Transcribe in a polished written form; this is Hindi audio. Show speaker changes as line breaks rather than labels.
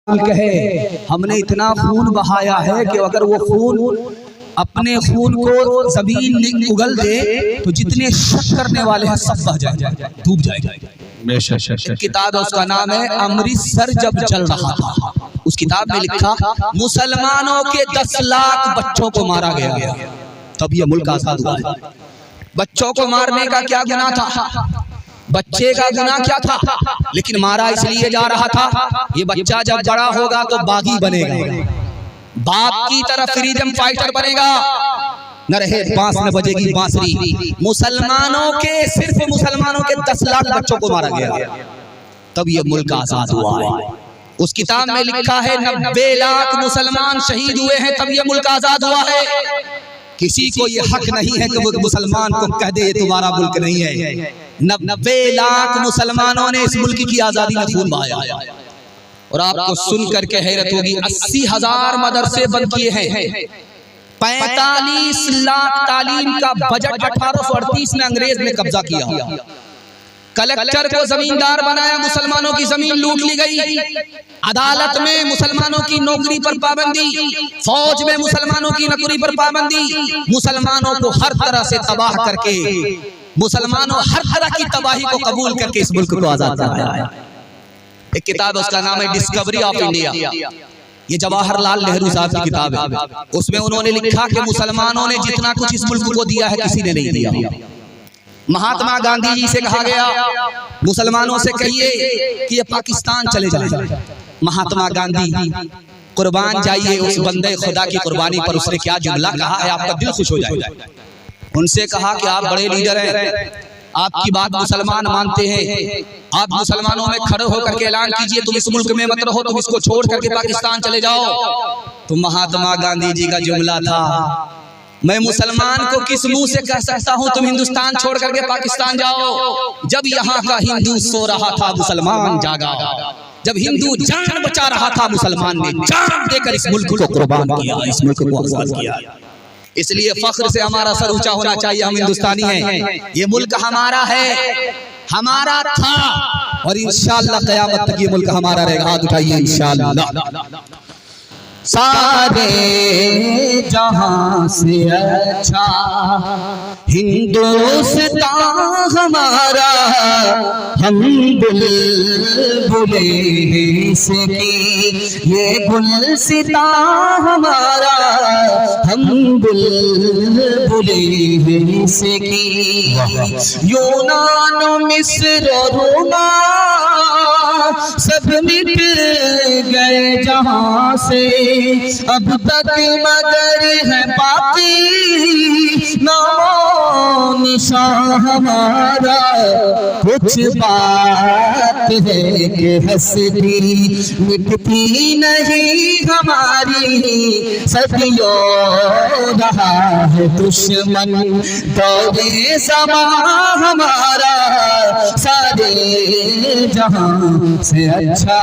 कहे हमने इतना खून बहाया है कि अगर वो खून अपने खून को जमीन में उगल दे तो जितने शक करने वाले हैं सब बह जाए, डूब जाएगा। किताब उसका नाम है अमृतसर जब जल रहा था। उस किताब में लिखा मुसलमानों के 10 लाख बच्चों को मारा गया, तब ये मुल्क आजाद हुआ है। बच्चों को मारने का क्या गुनाह था? बच्चे का गुनाह क्या था? लेकिन मारा इसलिए जा रहा था ये बच्चा जब बड़ा होगा तो बागी बनेगा, बाप की तरह फ्रीडम फाइटर बनेगा, न रहे बांस न बजेगी बांसुरी। मुसलमानों के सिर्फ मुसलमानों के 10 लाख बच्चों को मारा गया, तब ये मुल्क आजाद हुआ है। उस किताब में लिखा है 90 लाख मुसलमान शहीद हुए हैं, तब ये मुल्क आजाद हुआ है। किसी को ये हक नहीं है कि वो मुसलमान को कह दे तुम्हारा मुल्क नहीं है। 90 लाख मुसलमानों ने इस मुल्क की आजादी में खून बहाया। और आपको सुन करके हैरत होगी, 80,000 मदरसे बंद किए हैं, 45 लाख तालीम का बजट 1838 में अंग्रेज ने कब्जा किया। कलेक्टर को जमींदार बनाया, मुसलमानों की जमीन लूट ली गई। अदालत में मुसलमानों की नौकरी पर पाबंदी, फौज में मुसलमानों की नौकरी पर पाबंदी। मुसलमानों को हर तरह से तबाह करके, मुसलमानों हर तरह की तबाही को कबूल करके इस मुल्क को आजाद कराया। एक किताब उसका नाम है डिस्कवरी ऑफ इंडिया, ये जवाहरलाल नेहरू साहब की किताब है। उसमें उन्होंने लिखा कि मुसलमानों ने जितना कुछ इस मुल्क को दिया है किसी ने नहीं दिया। महात्मा गांधी जी से कहा गया मुसलमानों से कहिए कि ये पाकिस्तान चले जाए। महात्मा गांधी कुर्बान जाइए उस बंदे खुदा की कुर्बानी पर। उसने क्या जुमला कहा है, आपका दिल खुश हो जाएगा। उनसे कहा कि आप बड़े लीडर हैं, आपकी बात मुसलमान मानते हैं, आप मुसलमानों में खड़े होकर के ऐलान कीजिए तुम इस मुल्क में मत रहो, तुम इसको छोड़ करके पाकिस्तान चले जाओ। तो महात्मा गांधी जी का जुमला था, मैं मुसलमान को किस मुंह से कह सकता हूं तुम हिंदुस्तान छोड़ करके पाकिस्तान जाओ, जब यहाँ का हिंदू सो रहा था मुसलमान जागा। जब हिंदू जान बचा रहा था मुसलमान ने जान देकर इस मुल्क को कुर्बान किया, इस मुल्क को आजाद किया। इसलिए फख्र से हमारा सर ऊंचा होना चाहिए, हम हिंदुस्तानी हैं, ये मुल्क हमारा है, हमारा था और इंशाअल्लाह क़यामत तक ये मुल्क हमारा रहेगा। हाथ उठाइए इंशाअल्लाह। सारे जहां से अच्छा हिंदुस्तान हमारा, हम बुलबुले इसकी, ये गुलसिता हमारा, हम बुलबुले इसकी। यूनान मिस्र रोमा सब मिट गए जहां से, अब तक मगर है बाकी नामो निशान हमारा। कुछ बात है कि हंसती मिटती नहीं हमारी, सदियों रहा है दुश्मन दौरे ज़मां हमारा। सारे जहां से अच्छा